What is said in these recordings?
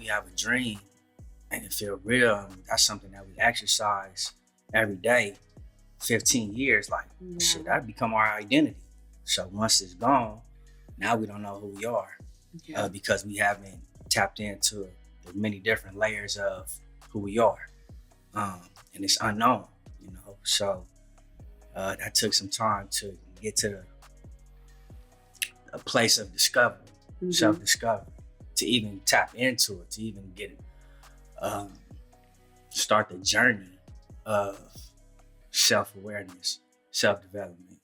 we have a dream and it feel real, that's something that we exercise every day. 15 years, like shit, that become our identity. So once it's gone, now we don't know who we are because we haven't tapped into the many different layers of who we are, and it's unknown, So that took some time to get to a place of discovery, self-discovery, to even tap into it, to even get it, start the journey of self-awareness, self-development.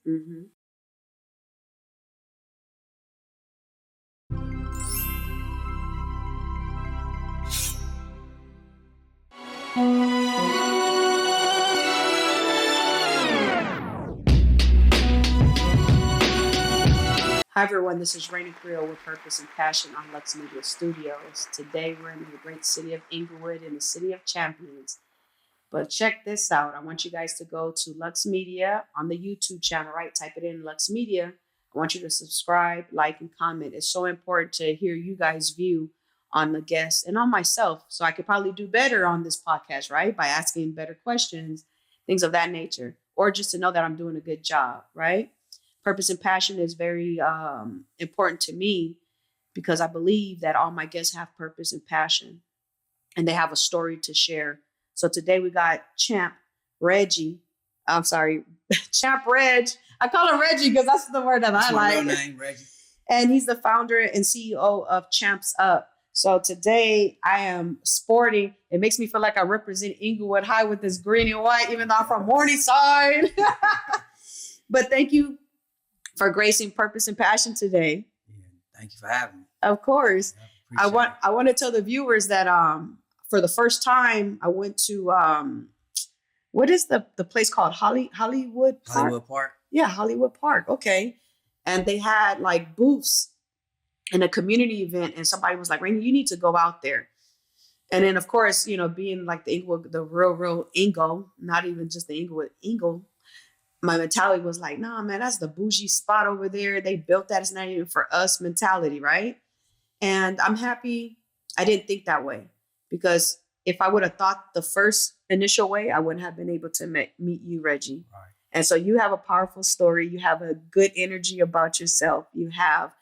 Hi everyone, this is Raina Carrillo with Purpose and Passion on Luxemediastudios. Today we're in the great city of Inglewood in the city of champions. But check this out. I want you guys to go to Luxe Media on the YouTube channel, right? Type it in Luxe Media. I want you to subscribe, like, and comment. It's so important to hear you guys' view on the guests and on myself. So I could probably do better on this podcast, right? By asking better questions, things of that nature, or just to know that I'm doing a good job, right? Purpose and passion is very important to me because I believe that all my guests have purpose and passion and they have a story to share. So today we got Champ Reggie. I'm sorry, Champ Reg. I call him Reggie because that's the word that I like. My real name, Reggie. And he's the founder and CEO of Champs Up. So today I am sporting. It makes me feel like I represent Inglewood High with this green and white, even though I'm from Morningside. But thank you for gracing Purpose and Passion today. Yeah, thank you for having me. Of course. Yeah, I want to tell the viewers that for the first time I went to what is the place called? Hollywood Park? Hollywood Park? Yeah, Hollywood Park. Okay. And they had like booths in a community event, and somebody was like, Raina, you need to go out there. And then of course, being like the Inglewood, the real Ingle, not even just the Inglewood Ingle, my mentality was like, nah, man, that's the bougie spot over there. They built that. It's not even for us mentality, right? And I'm happy I didn't think that way, because if I would have thought the first initial way, I wouldn't have been able to meet you, Reggie. Right. And so you have a powerful story. You have a good energy about yourself. We have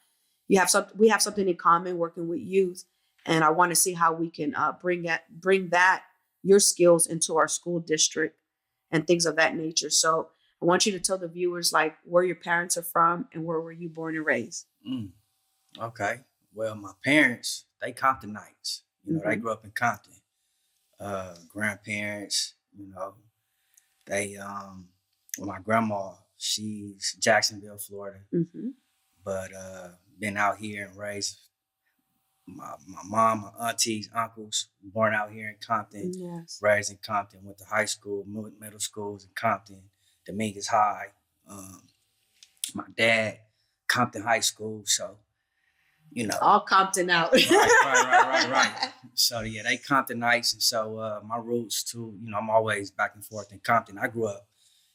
something in common working with youth. And I want to see how we can bring that, your skills into our school district and things of that nature. So I want you to tell the viewers like where your parents are from and where were you born and raised? Okay. Well, my parents, they Comptonites. They grew up in Compton. Grandparents, they, my grandma, she's Jacksonville, Florida. But been out here and raised my mom, my aunties, uncles, born out here in Compton, raised in Compton, went to high school, middle schools in Compton, Dominguez High. My dad, Compton High School, so, all Compton out. Right. So, yeah, they Comptonites, and so my roots too, I'm always back and forth in Compton. I grew up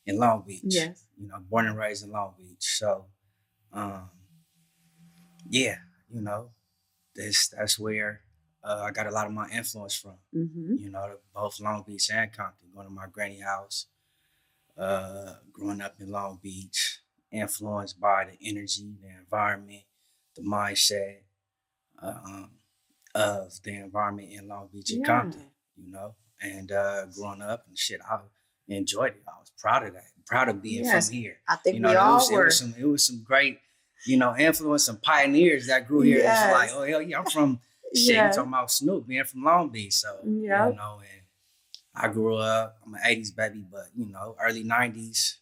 in Long Beach, born and raised in Long Beach. So, that's where I got a lot of my influence from, both Long Beach and Compton, going to my granny house, growing up in Long Beach, influenced by the energy, the environment, the mindset of the environment in Long Beach and Compton, and growing up and shit, I enjoyed it. I was proud of that, proud of being from here. I think we all were. It was some great, influence, some pioneers that grew here. It's like, oh, hell yeah, I'm from, shit, you talking about Snoop, being from Long Beach. So, and I grew up, I'm an 80s baby, but, early 90s,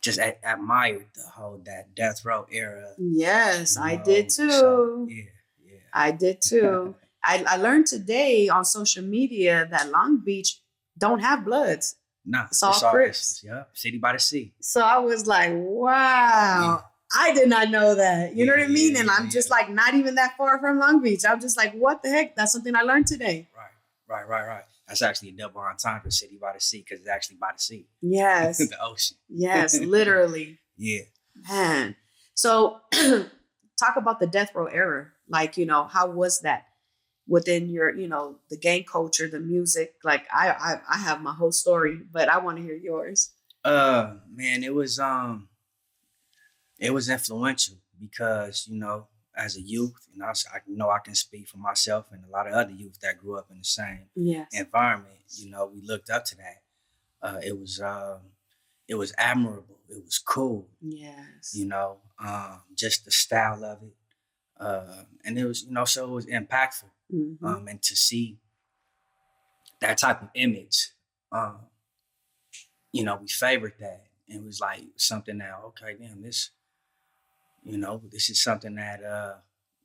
just admired that death row era. Yes, I did too. So, yeah. I did too. I learned today on social media that Long Beach don't have Bloods. Nah, it's all Crips. Yeah, city by the sea. So I was like, wow, I did not know that. You know what I mean? And I'm just like not even that far from Long Beach. I'm just like, what the heck? That's something I learned today. Right. That's actually a double entendre, city by the sea, because it's actually by the sea. Yes. The ocean. Yes, literally. Yeah. Man. So talk about the death row era. Like, how was that within your, the gang culture, the music? Like, I have my whole story, but I want to hear yours. Man, it was influential because, as a youth, I know I can speak for myself and a lot of other youth that grew up in the same Yes. environment. We looked up to that. It was admirable. It was cool. Yes. Just the style of it. And it was, so it was impactful. Mm-hmm. And to see that type of image, we favored that. And it was like something that, okay, damn, this is something that,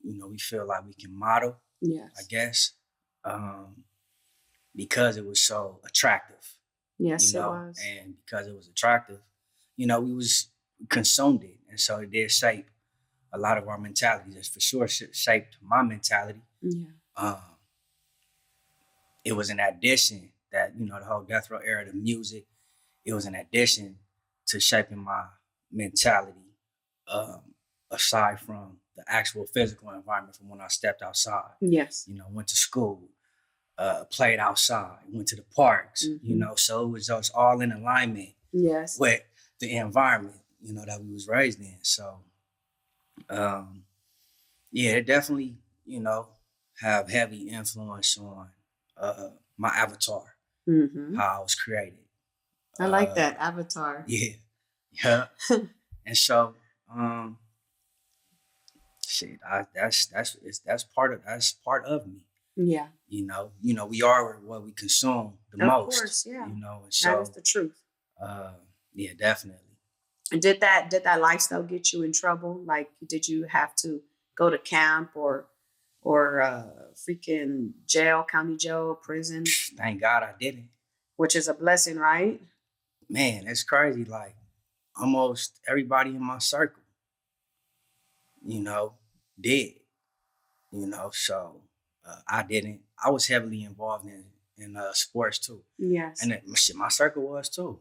we feel like we can model, Yes. I guess, because it was so attractive. Yes, it was. And because it was attractive, we consumed it. And so it did shape a lot of our mentalities. It's for sure shaped my mentality. Yeah. It was an addition that, the whole death row era, the music, it was an addition to shaping my mentality, aside from the actual physical environment from when I stepped outside. Yes. Went to school, played outside, went to the parks, so it was just all in alignment. Yes. With the environment, that we was raised in. So, it definitely, have heavy influence on my avatar, how I was created. I like that avatar. Yeah. And so, that's part of me. Yeah. We are what we consume the most. Of course, yeah. And so that is the truth. Yeah, definitely. And did that lifestyle get you in trouble? Like, did you have to go to camp or freaking jail, county jail, prison? Thank God I didn't. Which is a blessing, right? Man, it's crazy. Like, almost everybody in my circle, did. So I didn't. I was heavily involved in sports too. Yes. And my circle was too.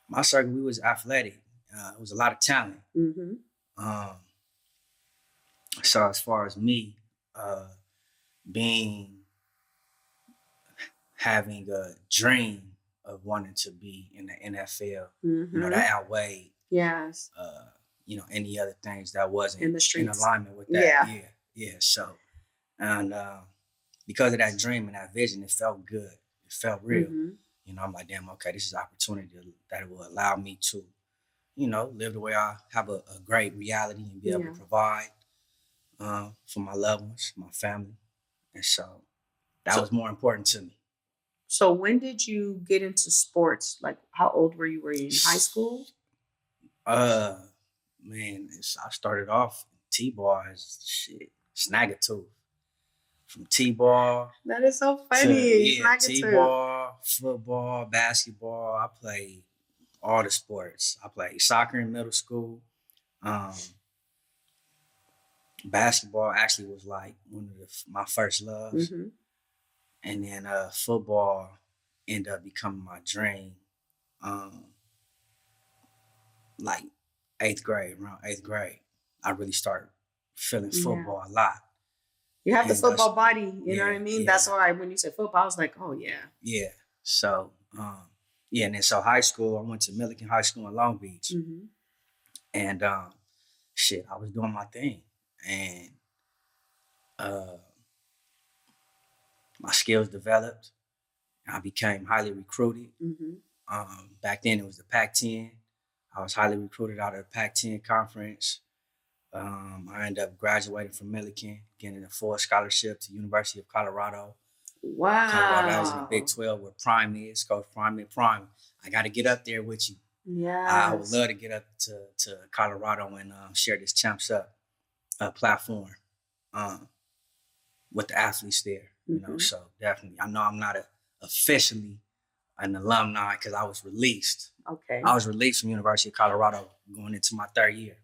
My circle, we was athletic. It was a lot of talent. Mm-hmm. So as far as me, having a dream of wanting to be in the NFL, that outweighed, yes, any other things that wasn't in alignment with that. Yeah. So, and because of that dream and that vision, it felt good. It felt real. I'm like, damn, okay, this is an opportunity that will allow me to, live the way I have a great reality and be able to provide for my loved ones, my family. And so that was more important to me. So when did you get into sports? Like, how old were you? Were you in high school? Man, I started off T-ball as shit, Snaggletooth. From T-ball. That is so funny. T-ball, football, basketball. I played all the sports. I played soccer in middle school. Basketball actually was like one of my first loves. And then football ended up becoming my dream. Like around eighth grade, I really started feeling football a lot. You have the football body, you know what I mean? That's why when you said football, I was like, oh yeah. Yeah. So, and then so high school, I went to Milliken High School in Long Beach. And I was doing my thing. And my skills developed. I became highly recruited. Back then it was the Pac-10. I was highly recruited out of the Pac-10 conference. I ended up graduating from Milliken, getting a full scholarship to University of Colorado. Wow. Colorado, I was in the Big 12 where Prime is, Coach Prime. I got to get up there with you. Yeah. I would love to get up to Colorado and share this Champs Up platform with the athletes there. So definitely. I know I'm not officially an alumni because I was released. Okay. I was released from University of Colorado going into my third year.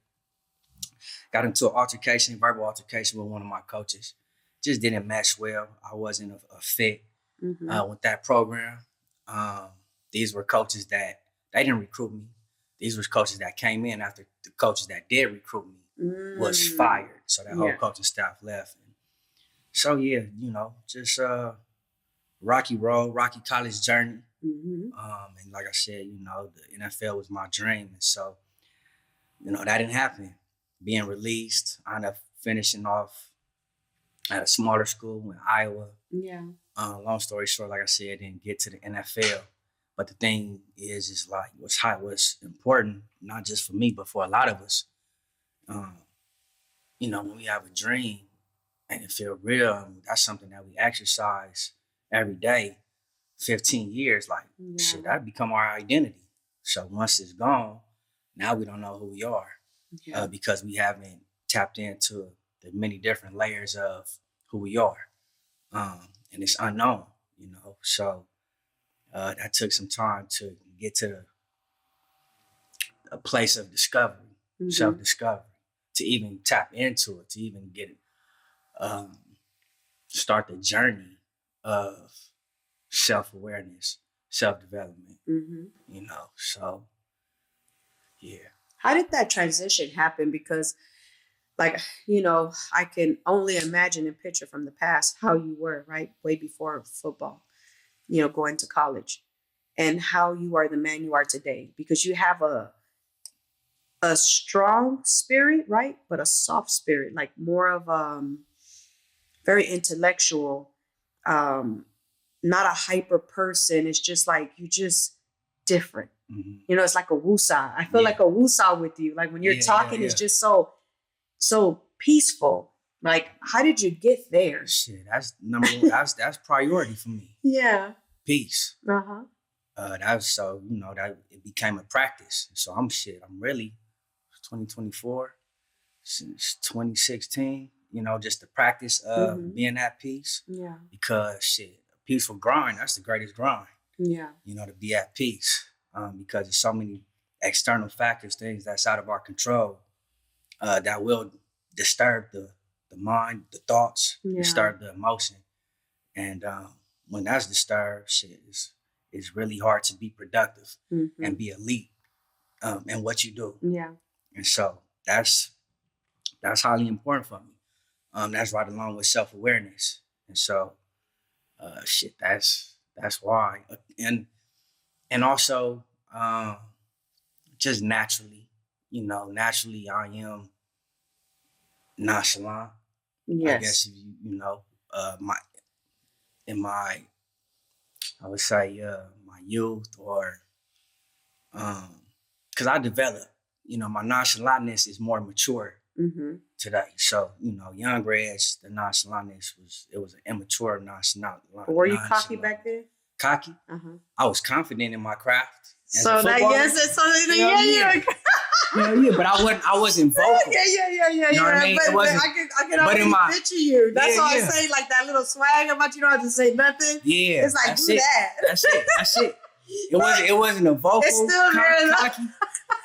Got into an verbal altercation with one of my coaches. Just didn't mesh well. I wasn't a fit with that program. These were coaches that they didn't recruit me. These were coaches that came in after the coaches that did recruit me. was fired. So that whole Yeah. coaching staff left. And so yeah, just rocky road, rocky college journey. Mm-hmm. And like I said, the NFL was my dream. And so, that didn't happen. Being released, I ended up finishing off at a smaller school in Iowa. Yeah. Long story short, like I said, didn't get to the NFL. But the thing is like what's important, not just for me, but for a lot of us. When we have a dream and it feel real, that's something that we exercise every day. 15 years, like shit, that become our identity. So once it's gone, now we don't know who we are because we haven't tapped into the many different layers of who we are, and it's unknown. So that took some time to get to a place of discovery, self-discovery, to even tap into it, to even get it, start the journey of self-awareness, self-development. So yeah. How did that transition happen? Because, like, I can only imagine and picture from the past how you were, right, way before football, going to college, and how you are the man you are today. Because you have a strong spirit, right, but a soft spirit, like more of very intellectual, not a hyper person. It's just like you just different. It's like a woosah. I feel like a woosah with you. Like when you're talking, it's just so peaceful. Like, how did you get there? Shit, that's number one. That's priority for me. Yeah. Peace. Uh-huh. That was so, that it became a practice. So I'm really 2024 since 2016, just the practice of being at peace. Yeah. Because shit, a peaceful grind, that's the greatest grind. Yeah. To be at peace. Because there's so many external factors, things that's out of our control, that will disturb the mind, the thoughts, disturb the emotion. And when that's disturbed, shit, it's really hard to be productive and be elite in what you do. Yeah. And so that's highly important for me. That's right along with self-awareness. And so that's why. And also just naturally, I am nonchalant. Yes. I guess I would say my youth, or because I developed, my nonchalantness is more mature today. So, young Reg's, the nonchalantness was an immature nonchalant. Were you cocky back then? Cocky? I was confident in my craft. So that yeah, but I wasn't vocal. Yeah. You know what I mean? But I can already picture you. That's why I say, like, that little swag about you don't have to say nothing. Yeah. It's like, do that. That's it. It wasn't a vocal. It's still very cocky,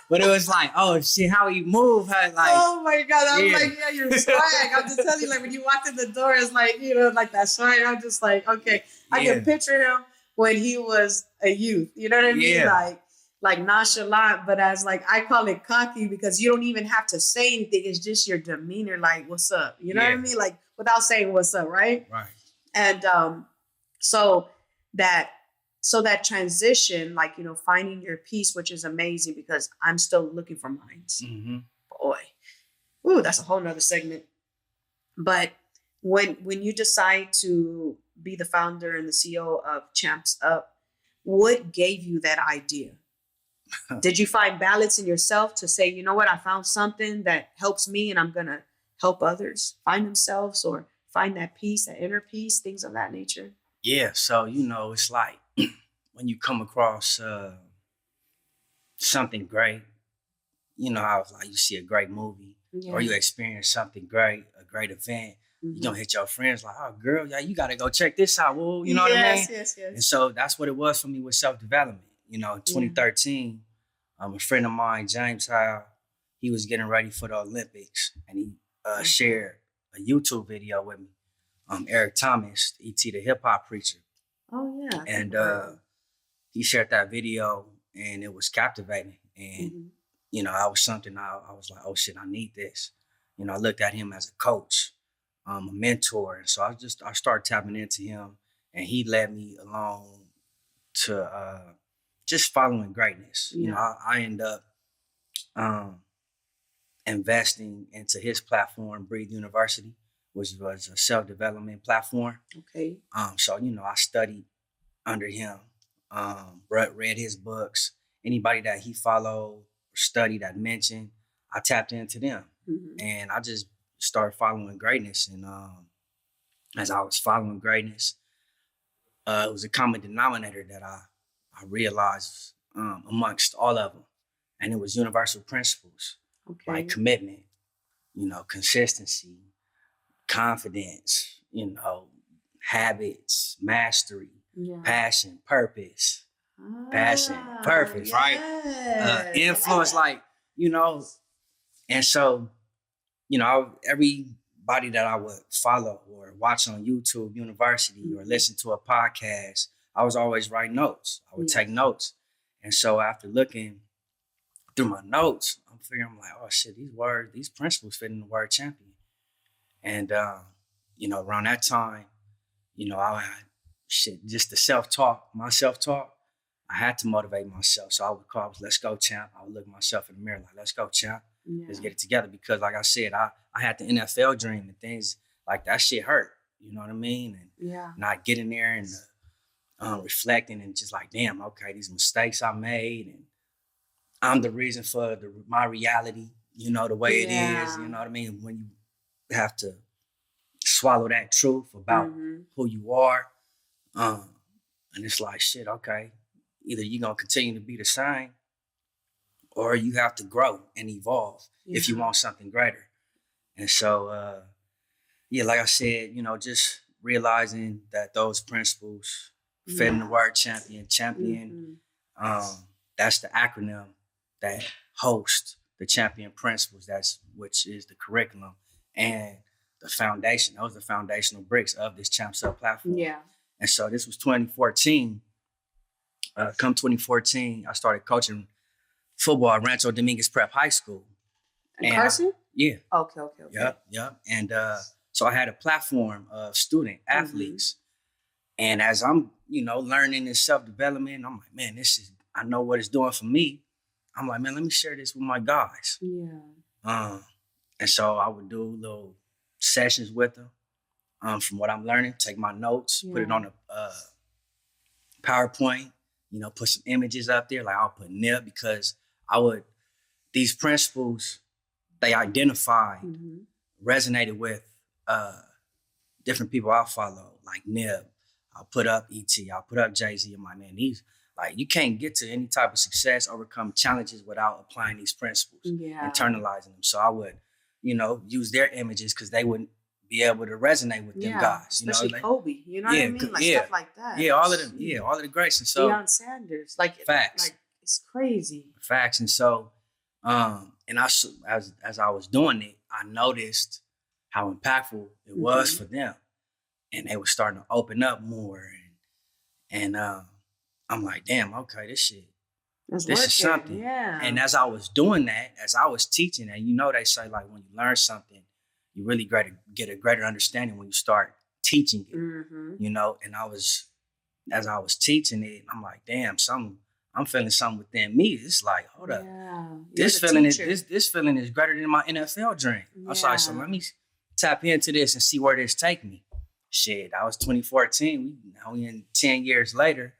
but it was like, oh shit, how he move, like. Oh my god, I'm like, yeah, your swag. I'm just telling you, like, when you walked in the door, it's like, like that swag. I'm just like, okay, I can picture him when he was a youth. You know what I mean? Like nonchalant, but as, like, I call it cocky because you don't even have to say anything. It's just your demeanor, like, what's up? You know what I mean? Like, without saying what's up, right? Right. And so that transition, like, finding your peace, which is amazing because I'm still looking for mine. Boy. Ooh, that's a whole nother segment. But when you decide to be the founder and the CEO of Champs Up, what gave you that idea? Did you find balance in yourself to say, you know what, I found something that helps me and I'm going to help others find themselves or find that peace, that inner peace, things of that nature? Yeah. So, it's like when you come across something great, how like you see a great movie or you experience something great, a great event, you're going to hit your friends like, oh, girl, yeah, you got to go check this out. Well, you know what I mean? Yes. And so that's what it was for me with self-development. In 2013, a friend of mine, James Howe, he was getting ready for the Olympics, and he shared a YouTube video with me. Eric Thomas, E.T. the hip hop preacher. Oh yeah. And he shared that video, and it was captivating. And I was something I was like, oh shit, I need this. I looked at him as a coach, a mentor. And so I started tapping into him, and he led me along to just following greatness. I end up um, investing into his platform, Breathe University, which was a self-development platform. Okay. So, I studied under him, read his books. Anybody that he followed, studied, that mentioned, I tapped into them. And I just started following greatness. And as I was following greatness, it was a common denominator that I realized amongst all of them. And it was universal principles, like commitment, consistency, confidence, habits, mastery, passion, purpose, Yes. right? Influence, and so, everybody that I would follow or watch on YouTube University or listen to a podcast, I was always writing notes. I would take notes. And so after looking through my notes, I'm like, oh shit, these principles fit in the word champion. And, around that time, I had just the my self-talk, I had to motivate myself. So I would call, let's go, champ. I would look at myself in the mirror like, let's go, champ. Let's get it together. Because like I said, I had the NFL dream, and things like that shit hurt. You know what I mean? And not getting there and reflecting and just like, damn, okay, these mistakes I made, and I'm the reason for my reality, the way it is. You know what I mean? When you have to swallow that truth about who you are. And it's like, shit, okay, either you're going to continue to be the same, or you have to grow and evolve if you want something greater. And so, like I said, just realizing that those principles fit in the word champion. Champion, that's the acronym that hosts the champion principles, which is the curriculum and the foundation. Those are the foundational bricks of this Champ Sub platform. Yeah. And so this was 2014. Come 2014, I started coaching football at Rancho Dominguez Prep High School. In Carson? Yeah. Okay. Yep. And so I had a platform of student athletes. And as I'm, learning this self-development, I'm like, man, I know what it's doing for me. I'm like, man, let me share this with my guys. Yeah. And so I would do little sessions with them from what I'm learning, take my notes, put it on a PowerPoint, put some images up there. Like I'll put NIP, because these principles, they identified, resonated with different people I follow, like Nib. I'll put up E.T., I'll put up Jay-Z. I'm like, man, you can't get to any type of success, overcome challenges without applying these principles, internalizing them. So I would, use their images, because they wouldn't be able to resonate with them guys. Especially Kobe, you know what I mean? Like stuff like that. Yeah, all of them. Yeah, all of the greats. And so Deion Sanders, facts. Like it's crazy. Facts. And so, and as I was doing it, I noticed how impactful it was for them, and they were starting to open up more. And I'm like, damn, okay, this is something. Yeah. And as I was doing that, as I was teaching, and they say, like, when you learn something, you really get a greater understanding when you start teaching it. And as I was teaching it, I'm like, damn, I'm feeling something within me. It's like, hold up, this feeling is greater than my NFL dream. I was like, so let me tap into this and see where this take me. Shit, that was 2014. We in 10 years later,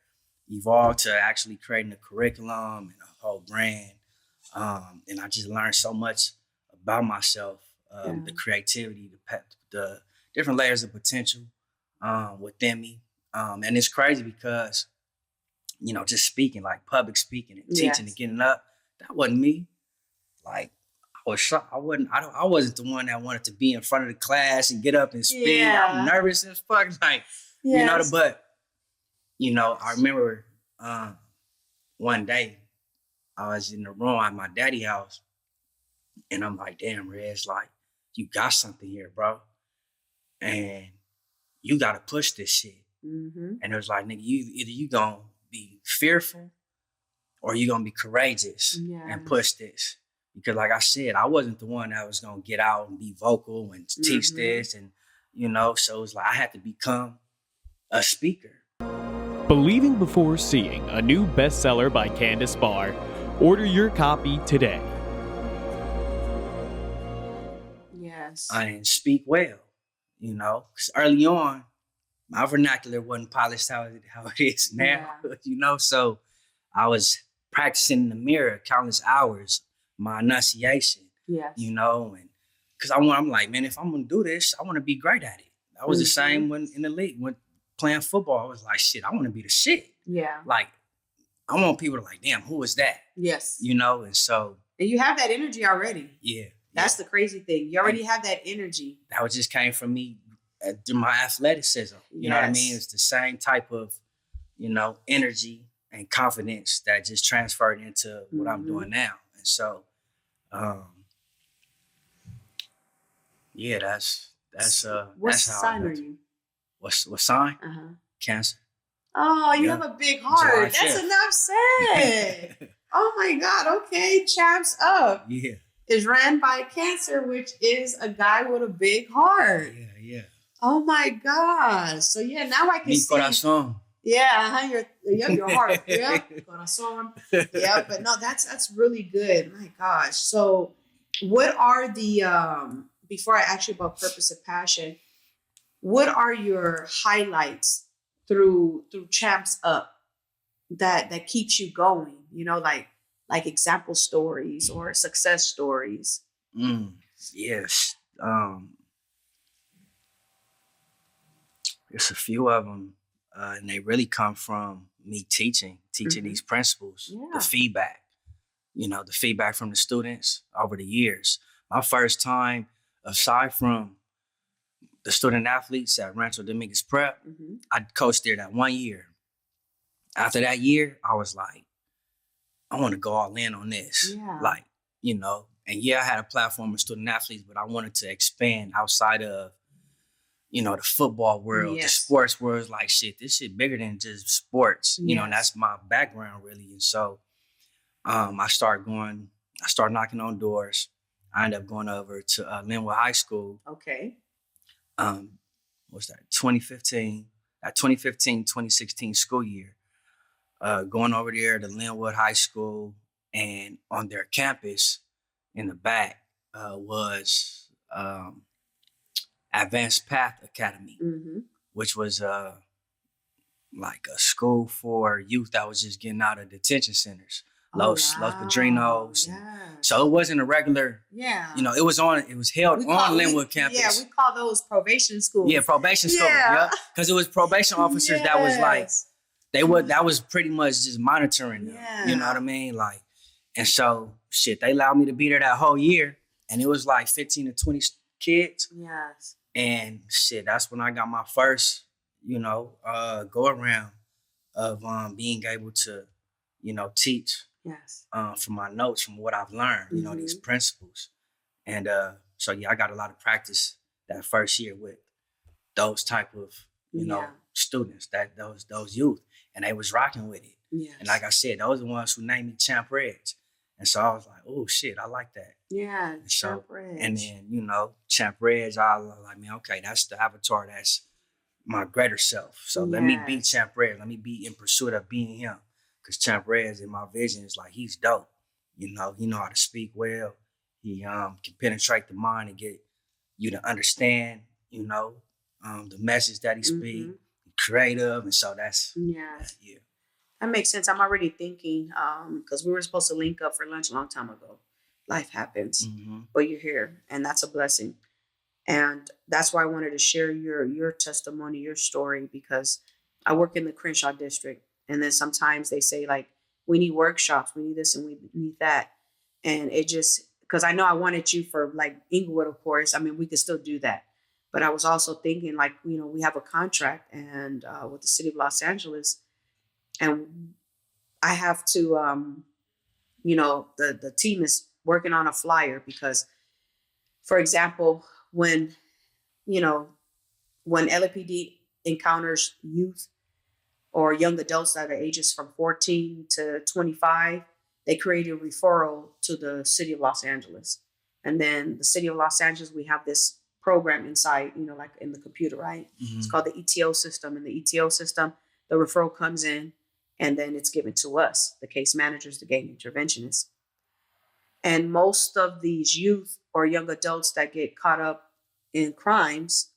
evolved to actually creating a curriculum and a whole brand. And I just learned so much about myself, the creativity, the different layers of potential within me. And it's crazy because, just speaking, like public speaking and teaching and getting up, that wasn't me. Like, I was shocked. I wasn't the one that wanted to be in front of the class and get up and speak. Yeah. I'm nervous as fuck. Like, but I remember one day I was in the room at my daddy's house, and I'm like, damn, Reg, like, you got something here, bro. And you got to push this shit. And it was like, nigga, either you going to be fearful or you going to be courageous and push this. Because like I said, I wasn't the one that was gonna get out and be vocal and teach this, and so it was like I had to become a speaker. Believing Before Seeing, a new bestseller by Candace Barr. Order your copy today. Yes. I didn't speak well, because early on, my vernacular wasn't polished how it is now, So I was practicing in the mirror countless hours, my enunciation, Yes. and because I'm like, man, if I'm gonna do this, I want to be great at it. I was the same when in the league, when playing football. I was like, shit, I want to be the shit. Yeah. Like, I want people to like, damn, who is that? Yes. And so. And you have that energy already. Yeah. That's the crazy thing. You already have that energy. That just came from me through my athleticism. You know what I mean? It's the same type of, energy and confidence that just transferred into what I'm doing now. And so, that's what that's how sign are you? What sign? Cancer. Oh, you have a big heart. That's enough said. Oh my God. Okay. Champs Up. Yeah. Is ran by Cancer, which is a guy with a big heart. Yeah. Oh my gosh. So now I can Mi see. corazón. Yeah, your heart. Yeah, corazón. Yeah, but no, that's really good. My gosh. So what are the before I ask you about purpose and passion, what are your highlights through Champs Up that keeps you going? Like example stories or success stories. Yes. There's a few of them, and they really come from me teaching these principles, the feedback, the feedback from the students over the years. My first time, aside from the student athletes at Rancho Dominguez Prep, I coached there that 1 year. After that year, I was like, I want to go all in on this. Yeah. Like, and I had a platform of student athletes, but I wanted to expand outside of, the football world, the sports world. Like, shit, this shit bigger than just sports, and that's my background really. And so I started knocking on doors. I ended up going over to Linwood High School. Okay. What's that? 2015, 2016 school year. Going over there to Linwood High School, and on their campus in the back was Advanced Path Academy, which was like a school for youth that was just getting out of detention centers, Los Padrinos. So it wasn't a regular, it was held on Linwood campus. Yeah, we call those probation schools. Yeah, probation school. Yeah, because it was probation officers that was like, that was pretty much just monitoring them. You know what I mean? Like, and so shit, they allowed me to be there that whole year, and it was like 15 to 20 kids. Yes. And shit, that's when I got my first, go around of being able to, teach. Yes. From my notes, from what I've learned, these principles. And so I got a lot of practice that first year with those type of, students, those youth. And they was rocking with it. Yes. And like I said, those are the ones who named me Champ Regg. And so I was like, oh shit, I like that. Yeah, Champ Regg. And then, Champ Regg, I was like, man, okay, that's the avatar, that's my greater self. So let me be Champ Regg. Let me be in pursuit of being him. Because Champ Regg, in my vision, is like, he's dope. He know how to speak well. He can penetrate the mind and get you to understand, the message that he speaks. Creative, and so that's that makes sense. I'm already thinking because we were supposed to link up for lunch a long time ago. Life happens, but you're here, and that's a blessing. And that's why I wanted to share your testimony, your story, because I work in the Crenshaw district, and then sometimes they say like, we need workshops, we need this and we need that, and it just because I know I wanted you for like Inglewood, of course. I mean, we could still do that. But I was also thinking, like, we have a contract and with the city of Los Angeles, and I have to, the team is working on a flyer because, for example, when LAPD encounters youth or young adults that are ages from 14 to 25, they created a referral to the city of Los Angeles. And then the city of Los Angeles, we have this program inside, like in the computer, right? Mm-hmm. It's called the ETO system. In the ETO system, the referral comes in and then it's given to us, the case managers, the gang interventionists. And most of these youth or young adults that get caught up in crimes,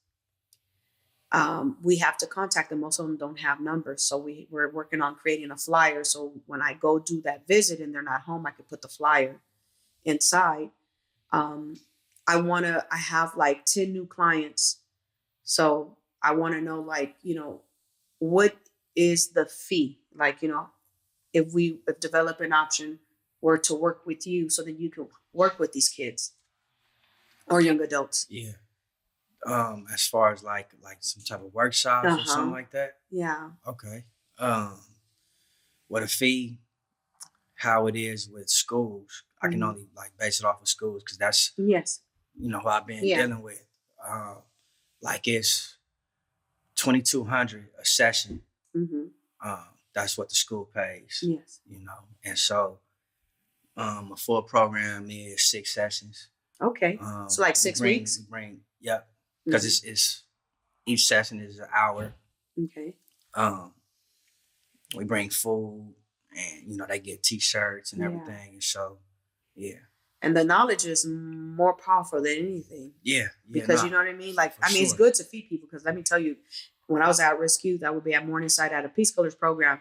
we have to contact them. Most of them don't have numbers. So we're working on creating a flyer. So when I go do that visit and they're not home, I can put the flyer inside. I have like 10 new clients. So I want to know, like, what is the fee? Like, if develop an option or to work with you so that you can work with these kids or young adults. Yeah. As far as like some type of workshops or something like that. Yeah. Okay. What a fee, how it is with schools. I can only like base it off of schools because that's yes, who I've been dealing with. Like it's $2,200 a session. That's what the school pays. Yes. And so a full program is 6 sessions. Okay. So like 6 weeks? Yep. Because it's each session is an hour. Okay. We bring food and, they get T-shirts and everything. And so, yeah. And the knowledge is more powerful than anything. Yeah. Because you know what I mean? Like, it's good to feed people because let me tell you, when I was at Risk Youth, I would be at Morningside at a Peace Colors program.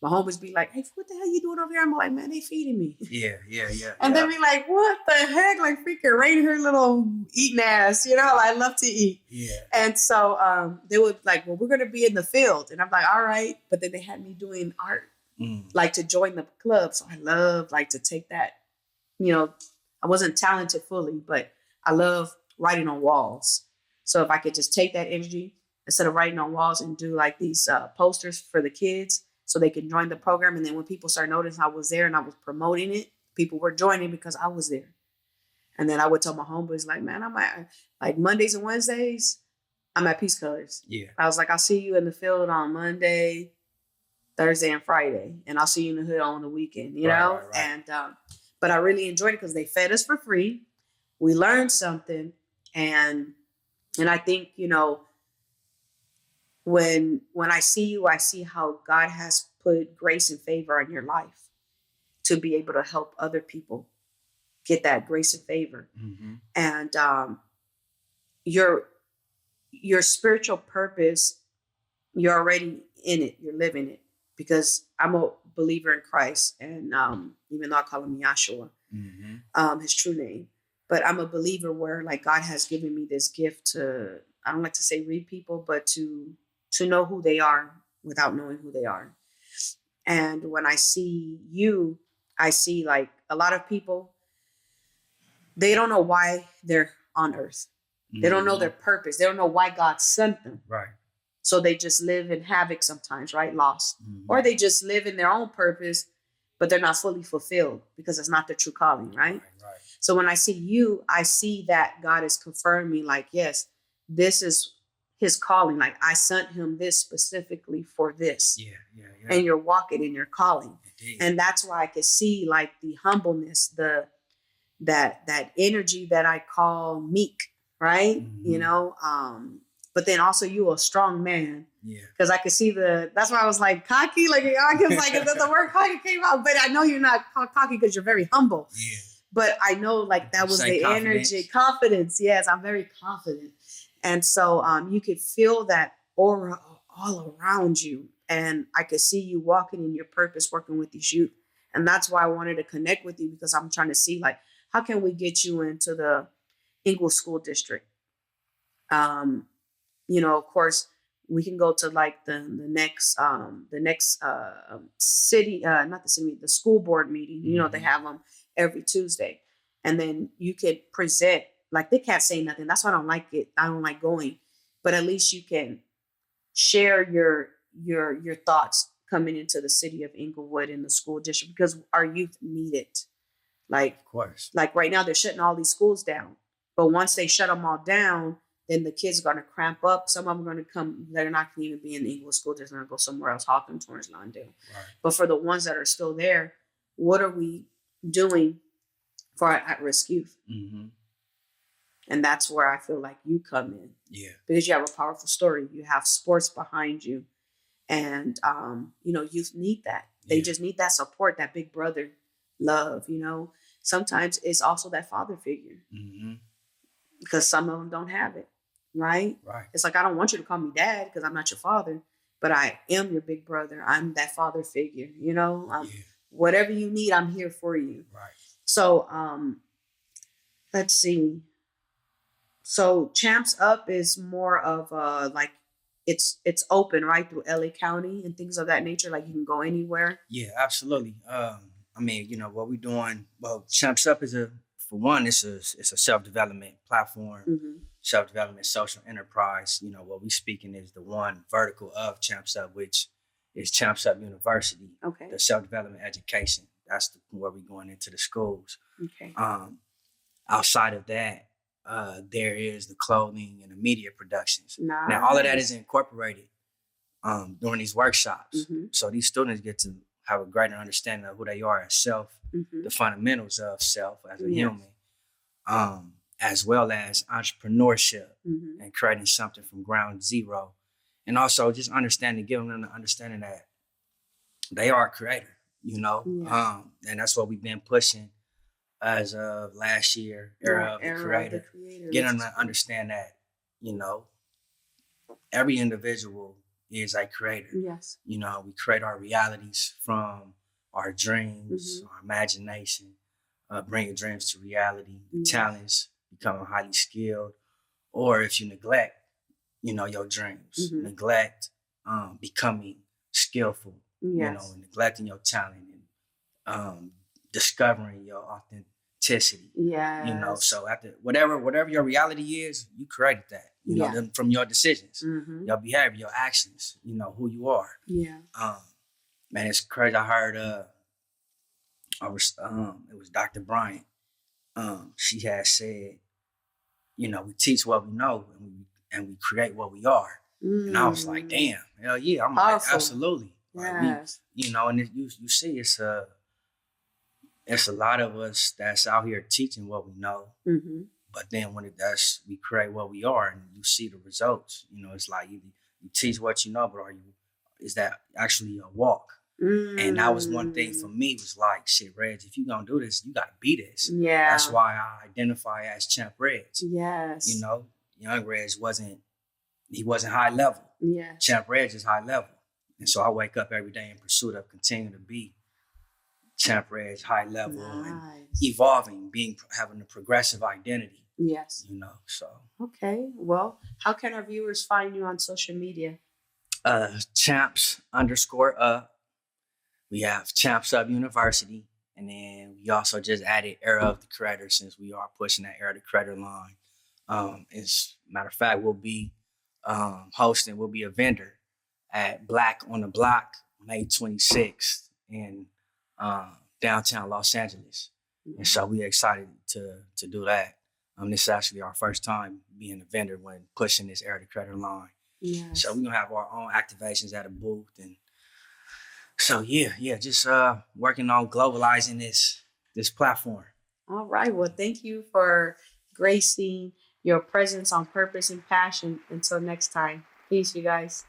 My homies be like, hey, what the hell you doing over here? I'm like, man, they feeding me. Yeah. And then be like, what the heck? Like freaking Raina, her little eating ass, I love to eat. Yeah. And so they would like, well, we're going to be in the field. And I'm like, all right. But then they had me doing art, like to join the club. So I love like to take that, I wasn't talented fully, but I love writing on walls. So if I could just take that energy instead of writing on walls and do like these posters for the kids, so they can join the program. And then when people start noticing I was there and I was promoting it, people were joining because I was there. And then I would tell my homeboys, like, man, I'm at, like Mondays and Wednesdays, I'm at Peace Colors. Yeah. I was like, I'll see you in the field on Monday, Thursday, and Friday. And I'll see you in the hood on the weekend, you know? Right. And, but I really enjoyed it because they fed us for free. We learned something. And I think, when I see you, I see how God has put grace and favor in your life to be able to help other people get that grace and favor. And your spiritual purpose, you're already in it, you're living it. Because I'm a believer in Christ, and even though I call him Yahshua, his true name, but I'm a believer where like God has given me this gift to, I don't like to say read people, but to know who they are without knowing who they are. And when I see you, I see like a lot of people, they don't know why they're on earth. They don't know their purpose. They don't know why God sent them. Right. So they just live in havoc sometimes, right? Lost. Or they just live in their own purpose, but they're not fully fulfilled because it's not their true calling, right? Right. So when I see you, I see that God is confirming me like, yes, this is his calling. Like I sent him this specifically for this. Yeah. And you're walking in your calling. Indeed. And that's why I could see like the humbleness, that energy that I call meek, right? But then also you a strong man. Yeah. Because I could see that's why I was like cocky. Like I was like the word cocky came out, but I know you're not cocky because you're very humble. Yeah. But I know like that was the energy, confidence. Yes, I'm very confident. And so you could feel that aura all around you. And I could see you walking in your purpose, working with these youth. And that's why I wanted to connect with you, because I'm trying to see like, how can we get you into the Inglewood School District? Of course, we can go to like the next city, not the city, the school board meeting. They have them every Tuesday. And then you could present, like they can't say nothing. That's why I don't like it. I don't like going, but at least you can share your thoughts coming into the city of Inglewood in the school district, because our youth need it. Like, of course, like right now they're shutting all these schools down, but once they shut them all down, then the kids are going to cramp up. Some of them are going to come. They're not going to even be in the Inglewood school district. They're going to go somewhere else, Hawthorne, Torrance, Lawndale. Right. But for the ones that are still there, what are we doing for our at-risk youth? Mm-hmm. And that's where I feel like you come in. Yeah. Because you have a powerful story. You have sports behind you. And, youth need that. They just need that support, that big brother love, Sometimes it's also that father figure. Mm-hmm. Because some of them don't have it, right? Right. It's like, I don't want you to call me dad because I'm not your father, but I am your big brother. I'm that father figure, Whatever you need, I'm here for you. Right. So, let's see. So Champs Up is more of it's open, right, through LA County and things of that nature. Like you can go anywhere. Yeah, absolutely. What we're doing. Well, Champs Up is it's a self-development platform, Mm-hmm. self-development social enterprise. What we speaking is the one vertical of Champs Up, which is Champs Up University. Okay. The self-development education. That's where we're going into the schools. Okay. Outside of that, there is the clothing and the media productions. Nice. Now, all of that is incorporated during these workshops. Mm-hmm. So these students get to have a greater understanding of who they are as self, mm-hmm. the fundamentals of self as a human, as well as entrepreneurship mm-hmm. and creating something from ground zero. And also just giving them the understanding that they are a creator, Yeah. And that's what we've been pushing as of last year, Era of the Creator. Getting them to understand that, every individual is a creator. Yes. We create our realities from our dreams, mm-hmm. our imagination, bringing dreams to reality, talents, becoming highly skilled, or if you neglect, your dreams, mm-hmm. neglect becoming skillful, yes. neglecting your talent and discovering your authenticity. Yeah. So after whatever your reality is, you created that. From your decisions, mm-hmm. your behavior, your actions. Who you are. Yeah. Man, it's crazy. I heard it was Dr. Bryant. She had said, we teach what we know and we create what we are. And I was like, damn, hell yeah. I'm like, absolutely. Yes. And you see it's a lot of us that's out here teaching what we know. Mm-hmm. But then when we create what we are and you see the results, it's like you teach what you know, but is that actually a walk? Mm. And that was one thing for me was like, shit, Regg, if you're going to do this, you got to be this. Yeah. That's why I identify as Champ Regg. Yes. Young Regg wasn't high level. Yeah. Champ Regg is high level. And so I wake up every day in pursuit of continuing to be Champ Regg, high level, and evolving, having a progressive identity. Yes. So. Okay. Well, how can our viewers find you on social media? Champs_up. We have Champs Up University. And then we also just added Era of the Creator since we are pushing that Era of the Creator line. As a matter of fact, we'll be we'll be a vendor at Black on the Block, May 26th in downtown Los Angeles. Mm-hmm. And so we're excited to do that. This is actually our first time being a vendor when pushing this Era of the Creator line. Yes. So we're going to have our own activations at a booth. And so, just working on globalizing this platform. All right. Well, thank you for gracing your presence on Purpose and Passion. Until next time. Peace, you guys.